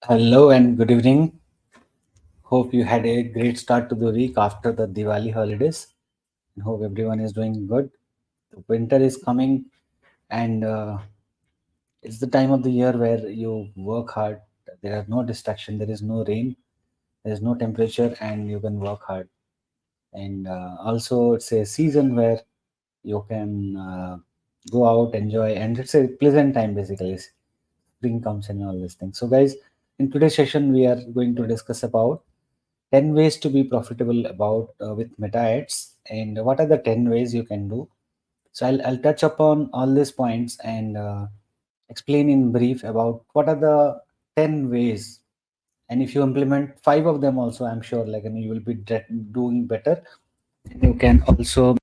Hello and good evening. Hope you had a great start to the week after the Diwali holidays. And hope everyone is doing good. The winter is coming, and it's the time of the year where you work hard. There are no distraction. There is no rain. There is no temperature, and you can work hard. And also, it's a season where you can go out, enjoy, and it's a pleasant time basically. Spring comes and all these things. So, guys, in today's session, we are going to discuss about 10 ways to be profitable about with meta ads, and what are the 10 ways you can do. So I'll touch upon all these points and explain in brief about what are the 10 ways, and if you implement 5 of them also, I'm sure like you will be doing better. And you can also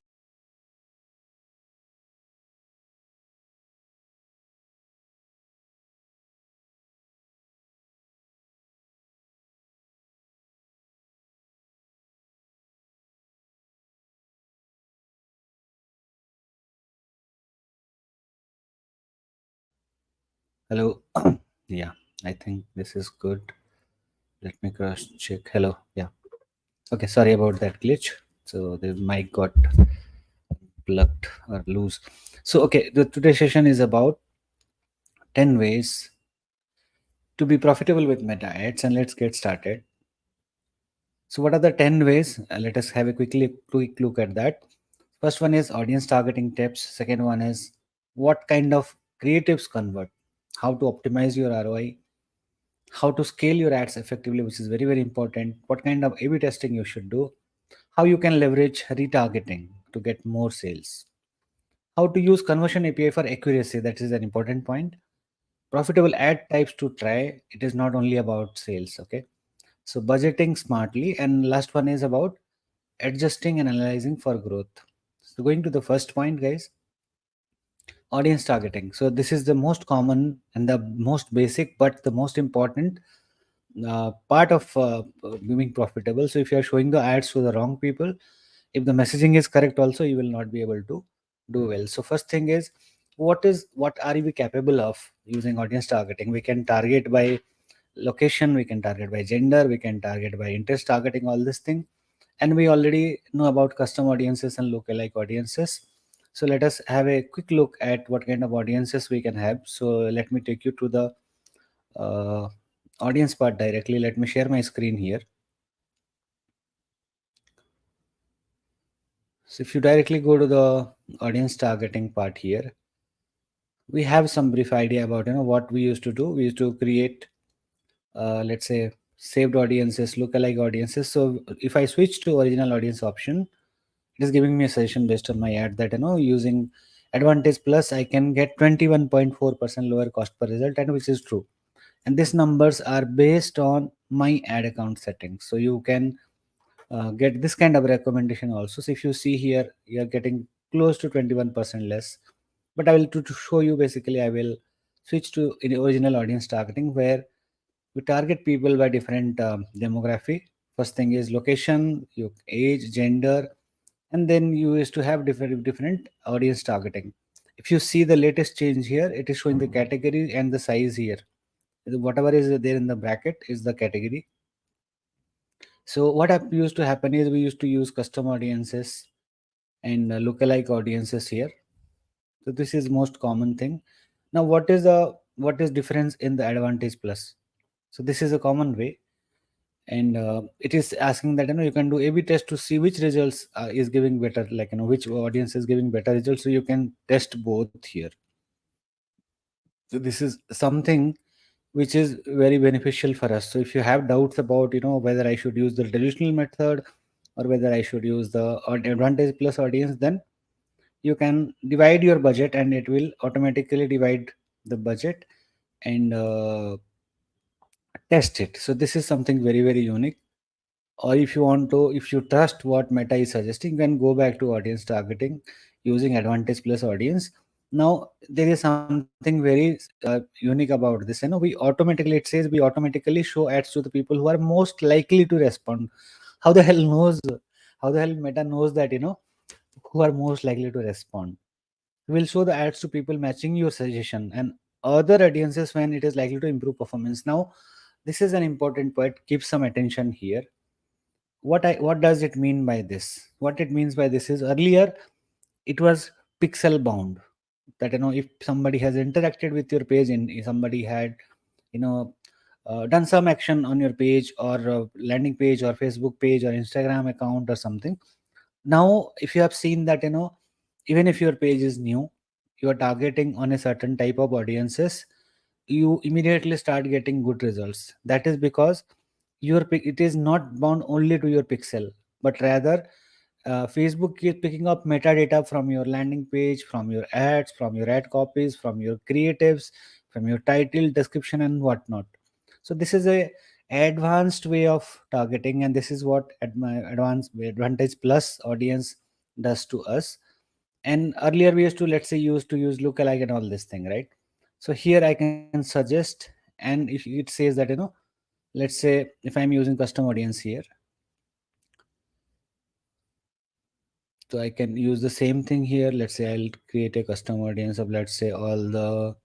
hello. Yeah, I think this is good. Let me cross check. Hello. Yeah. Okay, sorry about that glitch. So the mic got plugged or loose. So okay, the today's session is about 10 ways to be profitable with meta ads, and let's get started. So what are the 10 ways? Let us have a quick look at that. First one is audience targeting tips. Second one is what kind of creatives convert, how to optimize your ROI, how to scale your ads effectively, which is very important, what kind of A/B testing you should do, how you can leverage retargeting to get more sales, how to use conversion API for accuracy, that is an important point, profitable ad types to try. It is not only about sales. Okay, so budgeting smartly, and last one is about adjusting and analyzing for growth. So going to the first point, guys, audience targeting. So this is the most common and the most basic but the most important part of being profitable. So if you are showing the ads to the wrong people, if the messaging is correct also, you will not be able to do well. So first thing is, what are we capable of using audience targeting? We can target by location, we can target by gender, we can target by interest targeting, all this thing. And we already know about custom audiences and lookalike audiences. So let us have a quick look at what kind of audiences we can have. So let me take you to the uh, audience part directly. Let me share my screen here. So if you directly go to the audience targeting part here, we have some brief idea about what we used to do. We used to create let's say saved audiences, lookalike audiences. So if I switch to original audience option, it is giving me a suggestion based on my ad that using advantage plus I can get 21.4% lower cost per result, and which is true. And these numbers are based on my ad account settings. So you can get this kind of recommendation also. So if you see here, you are getting close to 21% less. But I will to show you, basically I will switch to in original audience targeting, where we target people by different demography. First thing is location, your age, gender, and then you used to have different audience targeting. If you see the latest change here, it is showing the category and the size here. Whatever is there in the bracket is the category. So used to happen is we used to use custom audiences and lookalike audiences here. So this is most common thing. Now what is difference in the advantage plus? So this is a common way, and it is asking that you can do A/B test to see which results is giving better, like which audience is giving better results. So you can test both here. So this is something which is very beneficial for us. So if you have doubts about whether I should use the traditional method or whether I should use the advantage plus audience, then you can divide your budget and it will automatically divide the budget and test it. So this is something very unique. Or if you want to, if you trust what meta is suggesting, then go back to audience targeting using advantage plus audience. Now there is something very unique about this. We automatically, it says we automatically show ads to the people who are most likely to respond. How the hell knows, how the hell meta knows that who are most likely to respond? Will show the ads to people matching your suggestion and other audiences when it is likely to improve performance. Now this is an important point. Keep some attention here. What does it mean by this? What it means by this is, earlier it was pixel bound, that if somebody has interacted with your page and if somebody had you know done some action on your page or landing page or Facebook page or Instagram account or something. Now if you have seen that, even if your page is new, you are targeting on a certain type of audiences, you immediately start getting good results. That is because it is not bound only to your pixel, but rather Facebook is picking up metadata from your landing page, from your ads, from your ad copies, from your creatives, from your title, description, and whatnot. So this is a advanced way of targeting, and this is what my advanced Advantage Plus audience does to us. And earlier we used to, let's say, used to use lookalike and all this thing, right? So here I can suggest, and if it says that, let's say if I'm using custom audience here, so I can use the same thing here. Let's say I'll create a custom audience of, let's say, all the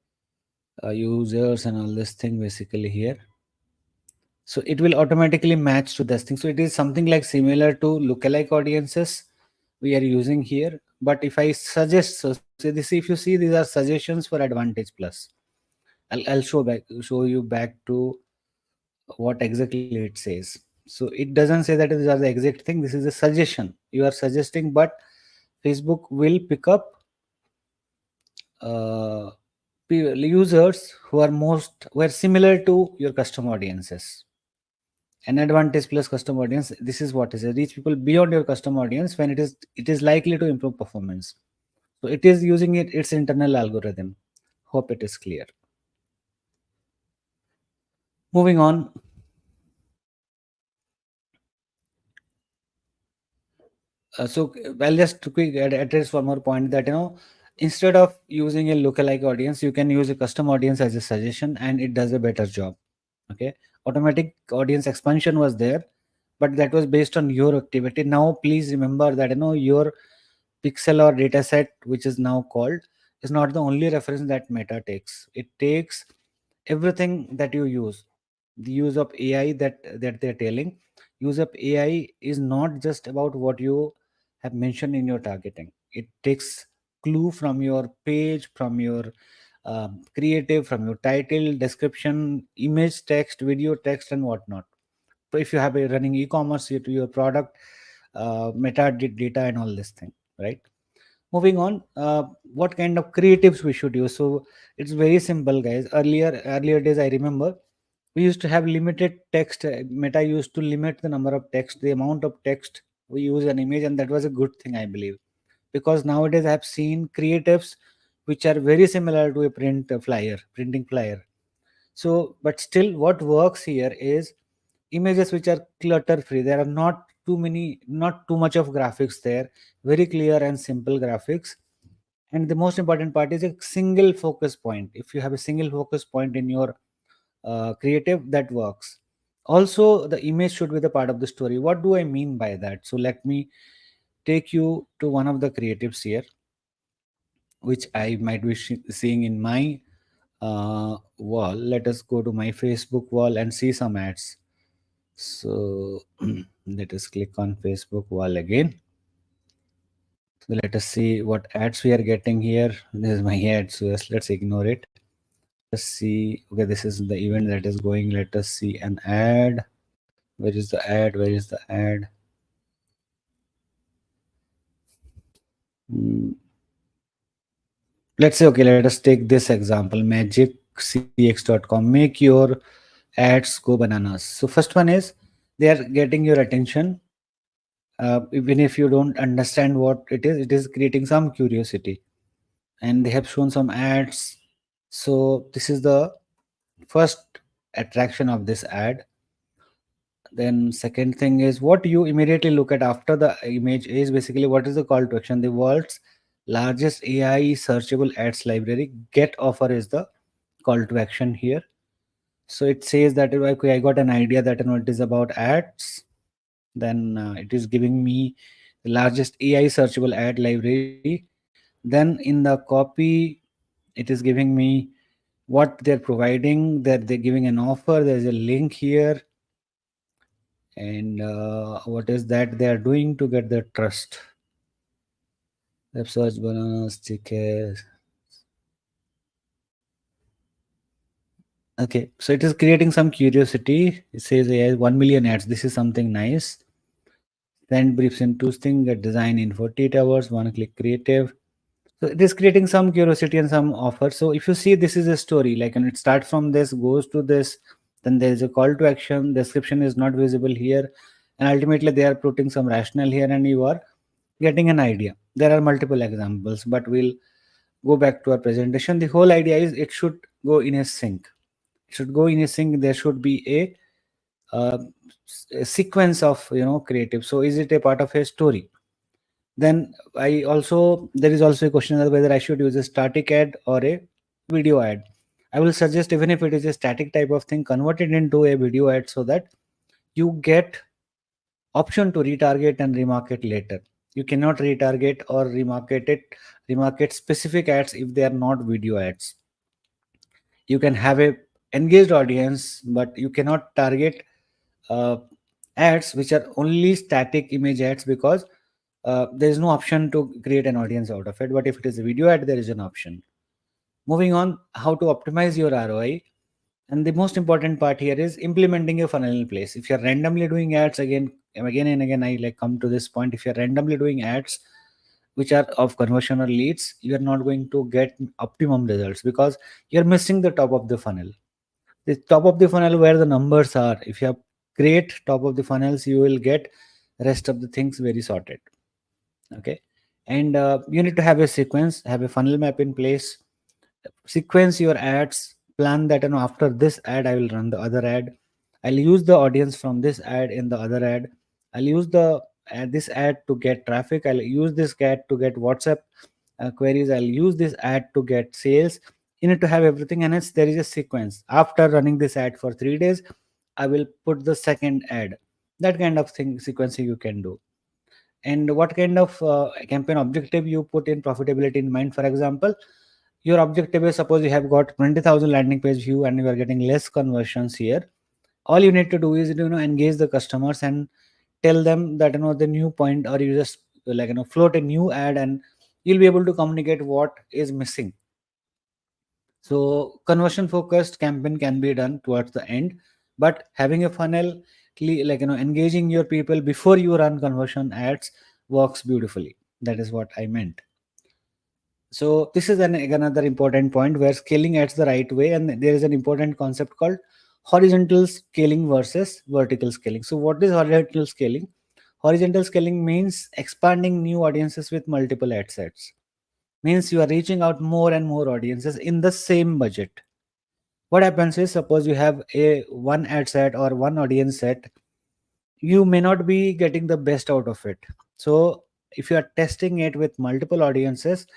users and all this thing basically here. So it will automatically match to this thing. So it is something like similar to lookalike audiences we are using here. But if I suggest, so say this, if you see, these are suggestions for Advantage Plus. I'll show you back to what exactly it says. So it doesn't say that these are the exact thing. This is a suggestion you are suggesting, but Facebook will pick up uh, users who are were similar to your custom audiences. An Advantage Plus custom audience, this is what is it, reach people beyond your custom audience when it is likely to improve performance. So it is using its internal algorithm. Hope it is clear. Moving on. So I'll just quick address one more point, that instead of using a lookalike audience, you can use a custom audience as a suggestion, and it does a better job. Okay, automatic audience expansion was there, but that was based on your activity. Now please remember that your pixel or data set, which is now called, is not the only reference that Meta takes. It takes everything that you use. The use of AI that they're telling, use of AI is not just about what you have mentioned in your targeting. It takes clue from your page, from your creative, from your title, description, image, text, video, text, and whatnot. So if you have a running e-commerce to your product, data and all this thing, right? Moving on, what kind of creatives we should use? So it's very simple, guys. Earlier days, I remember we used to have limited text. Meta used to limit the number of text, the amount of text we use an image, and that was a good thing, I believe, because nowadays I've seen creatives which are very similar to a printing flyer. So, but still, what works here is images which are clutter free. There are not too much of graphics there, very clear and simple graphics. And the most important part is a single focus point. If you have a single focus point in your creative, that works. Also, the image should be the part of the story. What do I mean by that? So let me take you to one of the creatives here, which I might be seeing in my wall. Let us go to my Facebook wall and see some ads. So let us click on Facebook wall again. So let us see what ads we are getting here. This is my ad, so let's ignore it. Let's see. Okay, this is the event that is going. Let us see an ad. Where is the ad? Where is the ad? Hmm. Let's say, okay, let us take this example, magiccx.com. Make your ads go bananas. So first one is, they are getting your attention. Even if you don't understand what it is creating some curiosity. And they have shown some ads. So this is the first attraction of this ad. Then second thing is, what you immediately look at after the image is basically what is the call to action. The world's largest AI searchable ads library, get offer, is the call to action here. So it says that, okay, I got an idea that it is about ads. Then it is giving me the largest AI searchable ad library. Then in the copy, it is giving me what they're providing, that they're giving an offer, there's a link here, and what is that they are doing to get the trust. Web search bonus tickets. Okay, so it is creating some curiosity. It says, yeah, 1 million ads, this is something nice. Send briefs in two things, get design in 48 hours, one click creative. So it is creating some curiosity and some offer. So if you see, this is a story, like, and it starts from this, goes to this, then there is a call to action, description is not visible here, and ultimately they are putting some rationale here, and you are getting an idea. There are multiple examples, but we'll go back to our presentation. The whole idea is it should go in a sync. It should go in a sync. There should be a sequence of creative. So is it a part of a story? Then there is also a question of whether I should use a static ad or a video ad. I will suggest, even if it is a static type of thing, convert it into a video ad so that you get option to retarget and remarket later. You cannot retarget or remarket specific ads if they are not video ads. You can have a engaged audience, but you cannot target uh, ads which are only static image ads, because there is no option to create an audience out of it. But if it is a video ad, there is an option. Moving on, how to optimize your ROI. And the most important part here is implementing a funnel in place. If you're randomly doing ads, again and again, I like come to this point. If you're randomly doing ads which are of conversion or leads, you are not going to get optimum results, because you're missing the top of the funnel. The top of the funnel where the numbers are. If you have great top of the funnels, you will get rest of the things very sorted. Okay, and you need to have a sequence, have a funnel map in place, sequence your ads, plan that, after this ad I will run the other ad, I'll use the audience from this ad in the other ad, I'll use this ad to get traffic, I'll use this ad to get WhatsApp queries, I'll use this ad to get sales. You need to have everything, and there is a sequence. After running this ad for 3 days, I will put the second ad. That kind of thing, sequencing you can do. And what kind of campaign objective you put in profitability in mind. For example, your objective is, suppose you have got 20,000 landing page view and you are getting less conversions here. All you need to do is engage the customers and tell them that the new point, or you just like float a new ad, and you'll be able to communicate what is missing. So conversion focused campaign can be done towards the end, but having a funnel, like engaging your people before you run conversion ads works beautifully. That is what I meant. So this is another important point where scaling ads the right way, and there is an important concept called horizontal scaling versus vertical scaling. So what is horizontal scaling? Horizontal scaling means expanding new audiences with multiple ad sets. Means you are reaching out more and more audiences in the same budget. What happens is, suppose you have a one ad set or one audience set, you may not be getting the best out of it. So if you are testing it with multiple audiences,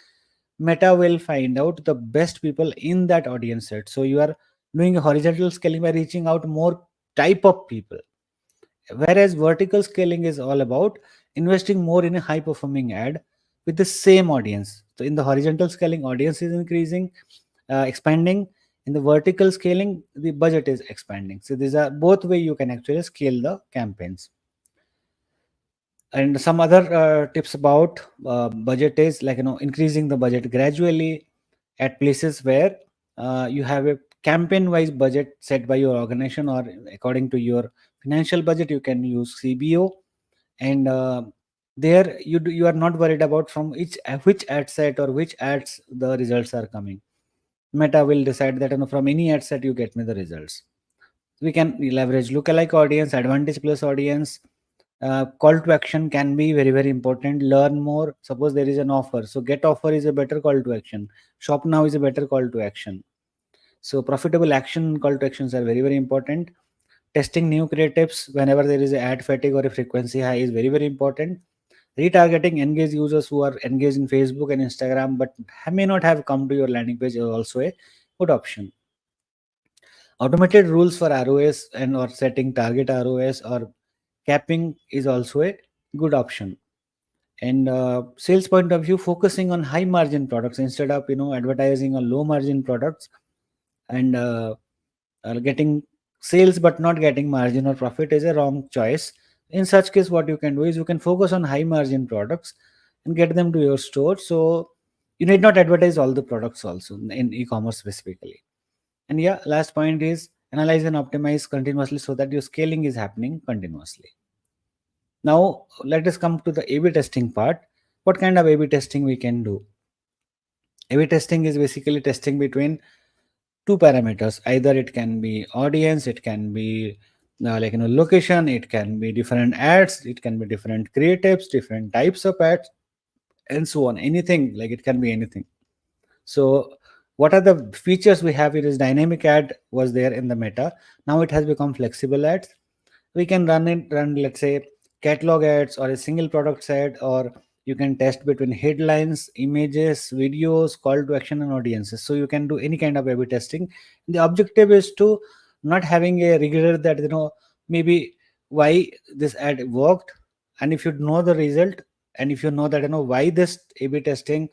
Meta will find out the best people in that audience set. So you are doing a horizontal scaling by reaching out more type of people, whereas vertical scaling is all about investing more in a high performing ad with the same audience. So in the horizontal scaling, audience is increasing, expanding. In the vertical scaling, the budget is expanding. So these are both way you can actually scale the campaigns. And some other tips about budget is, like increasing the budget gradually at places where you have a campaign wise budget set by your organization, or according to your financial budget you can use CBO. And there you are not worried about from which ad set or which ads the results are coming. Meta will decide that from any ad set you get me the results. We can leverage lookalike audience, advantage plus audience. Call to action can be very very important. Learn more. Suppose there is an offer, so get offer is a better call to action. Shop now is a better call to action. So profitable action call to actions are very very important. Testing new creatives whenever there is a ad fatigue or a frequency high is very very important. Retargeting engaged users who are engaged in Facebook and Instagram but may not have come to your landing page is also a good option. Automated rules for ROS and or setting target ROS or capping is also a good option. And sales point of view, focusing on high margin products instead of advertising on low margin products and getting sales but not getting margin or profit is a wrong choice. In such case, what you can do is you can focus on high margin products and get them to your store. So you need not advertise all the products also in e-commerce specifically. And yeah, last point is analyze and optimize continuously so that your scaling is happening continuously. Now let us come to the A/B testing part. What kind of A/B testing we can do? A/B testing is basically testing between two parameters. Either it can be audience, it can be location, it can be different ads, it can be different creatives, different types of ads, and so on. Anything, like it can be anything. So what are the features we have? It is dynamic ad was there in the meta. Now it has become flexible ads. We can run, let's say, catalog ads or a single product ad, or you can test between headlines, images, videos, call to action, and audiences. So you can do any kind of A/B testing. The objective is to not having a regret that maybe why this ad worked, and if you know the result, and if you know that why this A/B testing,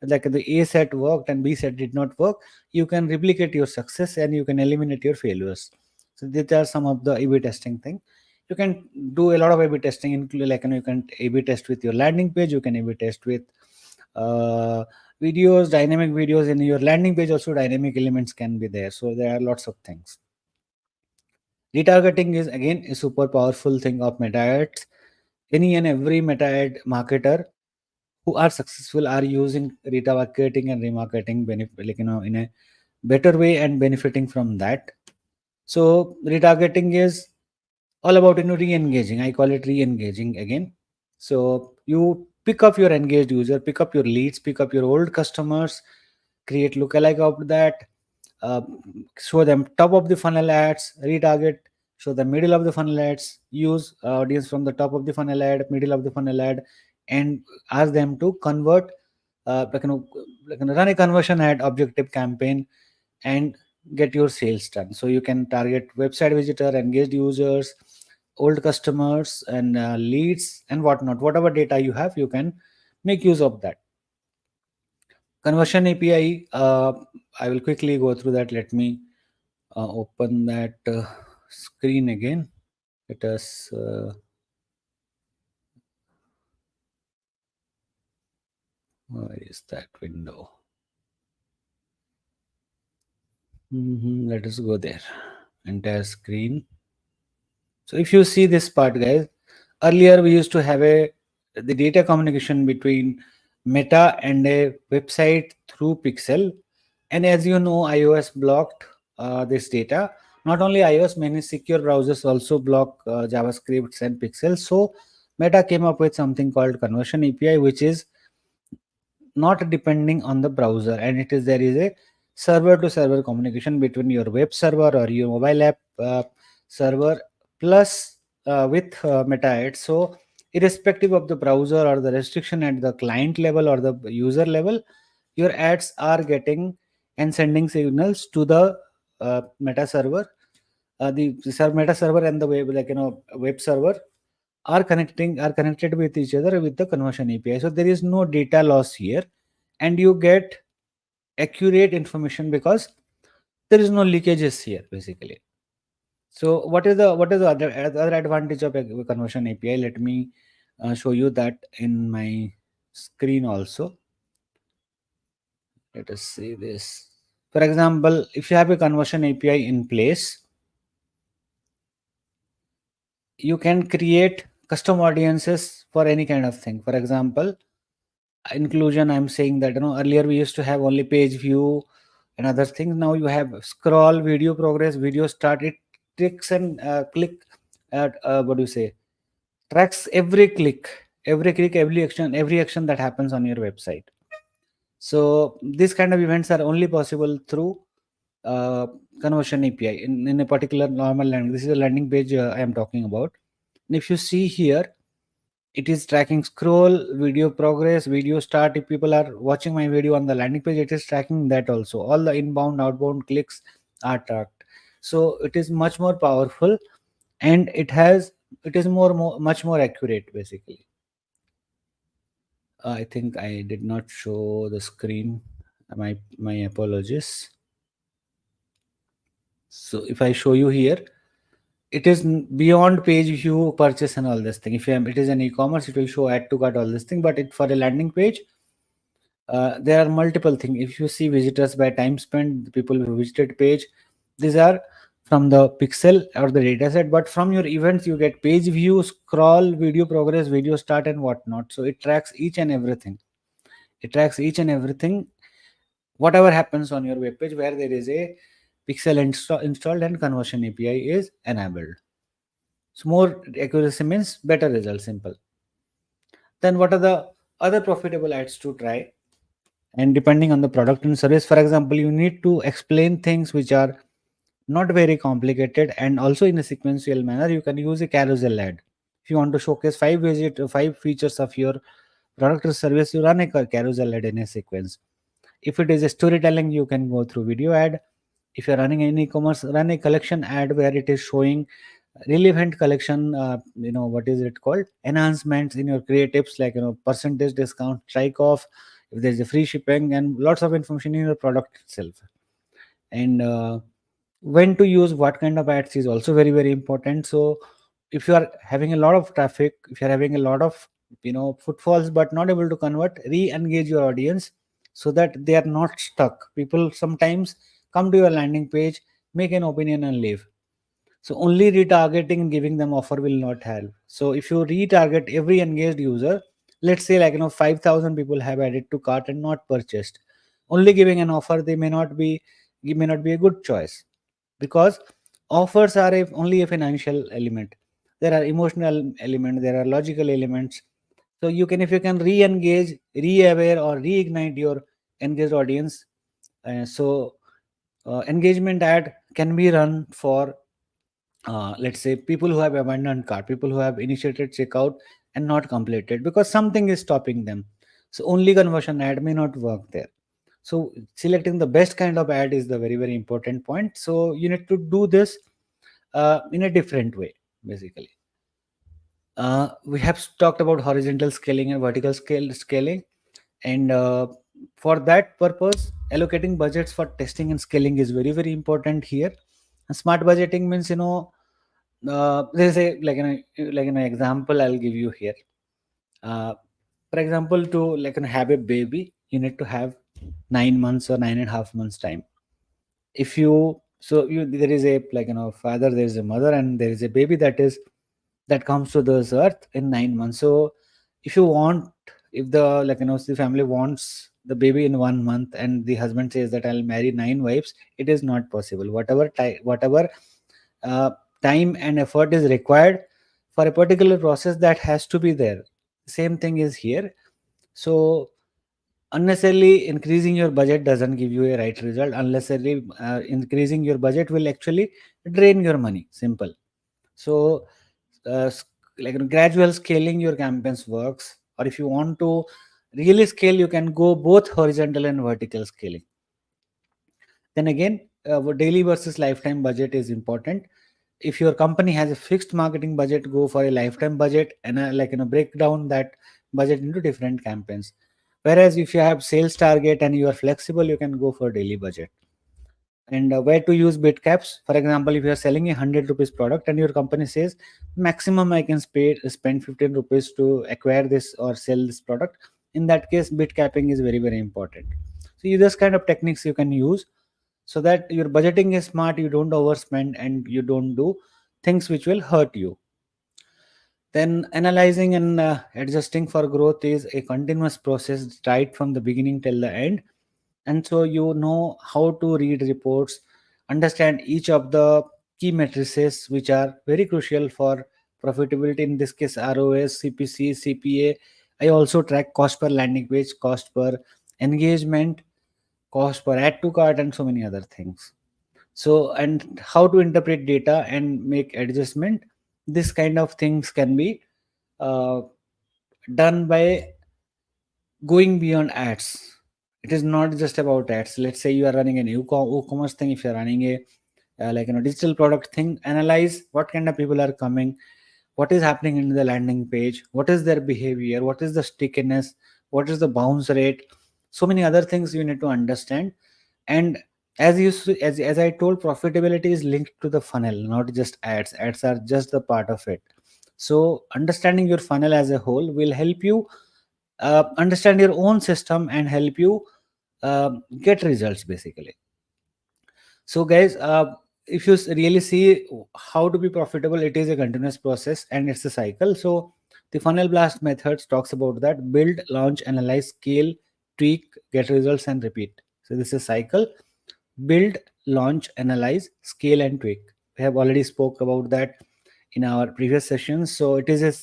like the A set worked and B set did not work, you can replicate your success and you can eliminate your failures. So these are some of the A/B testing thing. You can do a lot of A/B testing, include you can A/B test with your landing page. You can A/B test with uh, videos, dynamic videos in your landing page. Also, dynamic elements can be there. So there are lots of things. Retargeting is again a super powerful thing of meta ads. Any and every meta ad marketer who are successful are using retargeting and remarketing benefit, in a better way and benefiting from that. So retargeting is all about re-engaging. I call it re-engaging again. So you pick up your engaged user, pick up your leads, pick up your old customers, create lookalike of that, uh, show them top of the funnel ads, retarget, show the middle of the funnel ads, use audience from the top of the funnel ad, middle of the funnel ad, and ask them to convert, run a conversion ad objective campaign and get your sales done. So you can target website visitor, engaged users, old customers, and leads and whatnot. Whatever data you have, you can make use of that. Conversion API, I will quickly go through that. Let me open that screen again. Let us where is that window? Let us go there. Entire screen. So if you see this part, guys, earlier we used to have the data communication between Meta and a website through Pixel, and as you know, iOS blocked this data. Not only iOS, many secure browsers also block JavaScripts and Pixel. So Meta came up with something called Conversion API, which is not depending on the browser, and it is there is a server to server communication between your web server or your mobile app server plus with meta ads. So irrespective of the browser or the restriction at the client level or the user level, your ads are getting and sending signals to the meta server. The meta server and the web, web server are connected with each other with the conversion API. So there is no data loss here, and you get accurate information because there is no leakages here basically. So what is the other advantage of a conversion API? Let me show you that in my screen also. Let us see this. For example, if you have a conversion API in place, you can create custom audiences for any kind of thing. For example, inclusion, I'm saying that earlier we used to have only page view and other things. Now you have scroll, video progress, video start. It takes and click at what do you say, tracks every click, every action that happens on your website. So these kind of events are only possible through uh, conversion API in a particular normal landing. This is a landing page I am talking about. And if you see here, it is tracking scroll, video progress, video start. If people are watching my video on the landing page, it is tracking that also. All the inbound, outbound clicks are tracked. So it is much more powerful, and it is much more accurate basically. I think I did not show the screen. My apologies. So if I show you here, it is beyond page view, purchase and all this thing. If it is an e-commerce, it will show add to cart, all this thing. But it for a landing page, there are multiple things. If you see visitors by time spent, the people who visited page, these are from the pixel or the data set. But from your events, you get page view, scroll, video progress, video start, and whatnot. So it tracks each and everything. It tracks each and everything, whatever happens on your web page where there is a pixel installed and conversion API is enabled. So more accuracy means better results. Simple. Then what are the other profitable ads to try? And depending on the product and service, for example, you need to explain things which are not very complicated, and also in a sequential manner. You can use a carousel ad. If you want to showcase five features of your product or service, you run a carousel ad in a sequence. If it is a storytelling, you can go through video ad. If you're running an e-commerce, run a collection ad where it is showing relevant collection, what is it called, enhancements in your creatives, like percentage discount, strike off, if there's a free shipping, and lots of information in your product itself. And when to use what kind of ads is also very very important. So if you are having a lot of traffic, if you're having a lot of footfalls but not able to convert, re-engage your audience so that they are not stuck. People sometimes come to your landing page, make an opinion and leave. So only retargeting and giving them offer will not help. So if you retarget every engaged user, let's say 5,000 people have added to cart and not purchased, only giving an offer, they may not be a good choice, because offers are only a financial element. There are emotional element, there are logical elements. So you can, if you can re-engage, re-aware or reignite your engaged audience. Engagement ad can be run for let's say people who have abandoned cart, people who have initiated checkout and not completed because something is stopping them. So only conversion ad may not work there. So selecting the best kind of ad is the very very important point. So you need to do this in a different way, basically. We have talked about horizontal scaling and vertical scaling, and for that purpose, allocating budgets for testing and scaling is very very important here. And smart budgeting means, there's a like an example I'll give you here. uh, for example, to have a baby, you need to have 9 months or 9.5 months time. If you, so you, there is a father, there is a mother, and there is a baby that comes to this earth in 9 months. So if you want, if the the family wants the baby in 1 month and the husband says that I'll marry 9 wives, it is not possible. Whatever uh, time and effort is required for a particular process, that has to be there. Same thing is here. So unnecessarily increasing your budget doesn't give you a right result. Unnecessarily increasing your budget will actually drain your money. Simple. So gradual scaling your campaigns works. Or if you want to really scale, you can go both horizontal and vertical scaling. Then again, daily versus lifetime budget is important. If your company has a fixed marketing budget, go for a lifetime budget and break down that budget into different campaigns. Whereas if you have sales target and you are flexible, you can go for daily budget. And where to use bid caps, for example, if you are selling a 100 rupees product and your company says maximum I can spend 15 rupees to acquire this or sell this product, in that case bid capping is very very important. So this kind of techniques you can use so that your budgeting is smart, you don't overspend and you don't do things which will hurt you. Then analyzing and adjusting for growth is a continuous process right from the beginning till the end. And so you know how to read reports, understand each of the key matrices which are very crucial for profitability. In this case, ROS, CPC, CPA. I also track cost per landing page, cost per engagement, cost per add to cart, and so many other things. So, and how to interpret data and make adjustment, this kind of things can be uh, done by going beyond ads. It is not just about ads. Let's say you are running a new e-commerce thing. If you're running a digital product thing, analyze what kind of people are coming, what is happening in the landing page, what is their behavior, what is the stickiness, what is the bounce rate. So many other things you need to understand, and As I told, profitability is linked to the funnel, not just ads. Ads are just the part of it. So understanding your funnel as a whole will help you understand your own system and help you get results basically. So guys, if you really see how to be profitable, it is a continuous process and it's a cycle. So the funnel blast methods talks about that: build, launch, analyze, scale, tweak, get results, and repeat. So this is cycle: build, launch, analyze, scale, and tweak. We have already spoke about that in our previous sessions. So it is a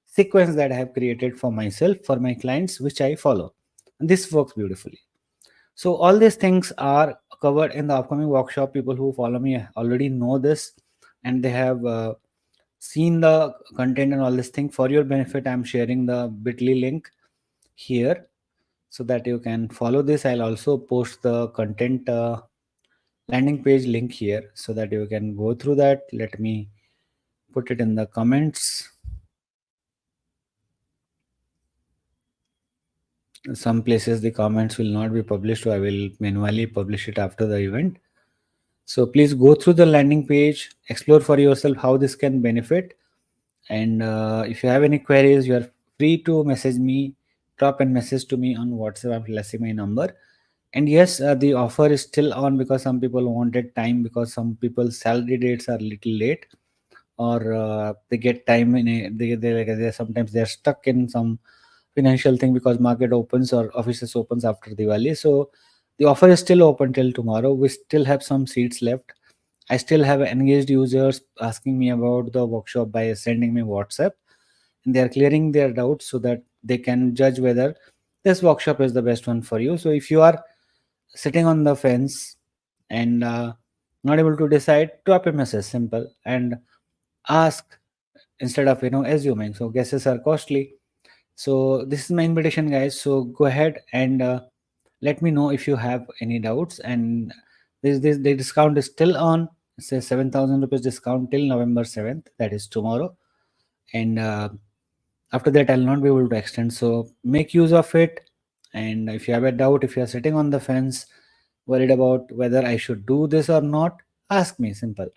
sequence that I have created for myself, for my clients, which I follow, and this works beautifully. So all these things are covered in the upcoming workshop. People who follow me already know this, and they have seen the content and all this thing. For your benefit, I'm sharing the Bitly link here so that you can follow this. I'll also post the content landing page link here so that you can go through that. Let me put it in the comments. Some places the comments will not be published, so I will manually publish it after the event. So please go through the landing page, explore for yourself how this can benefit. And if you have any queries, you are free to message me, drop a message to me on WhatsApp. I'm placing my number. And yes, the offer is still on because some people wanted time, because some people's salary dates are little late, or they get time in a, they sometimes they're stuck in some financial thing because market opens or offices opens after Diwali. So the offer is still open till tomorrow. We still have some seats left. I still have engaged users asking me about the workshop by sending me WhatsApp, and they are clearing their doubts so that they can judge whether this workshop is the best one for you. So if you are sitting on the fence and not able to decide, drop a message, simple, and ask instead of assuming. So guesses are costly. So this is my invitation, guys. So go ahead and let me know if you have any doubts. And this the discount is still on. It's a 7,000 rupees discount till November 7th. That is tomorrow. And after that, I'll not be able to extend. So make use of it. And if you have a doubt, if you are sitting on the fence, worried about whether I should do this or not, ask me. Simple.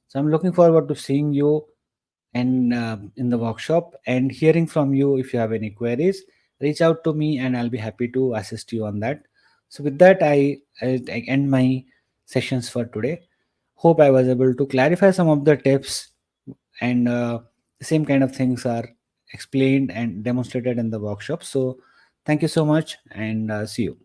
So I'm looking forward to seeing you and in the workshop and hearing from you. If you have any queries, reach out to me and I'll be happy to assist you on that. So with that, I end my sessions for today. Hope I was able to clarify some of the tips, and the same kind of things are explained and demonstrated in the workshop. So thank you so much, and see you.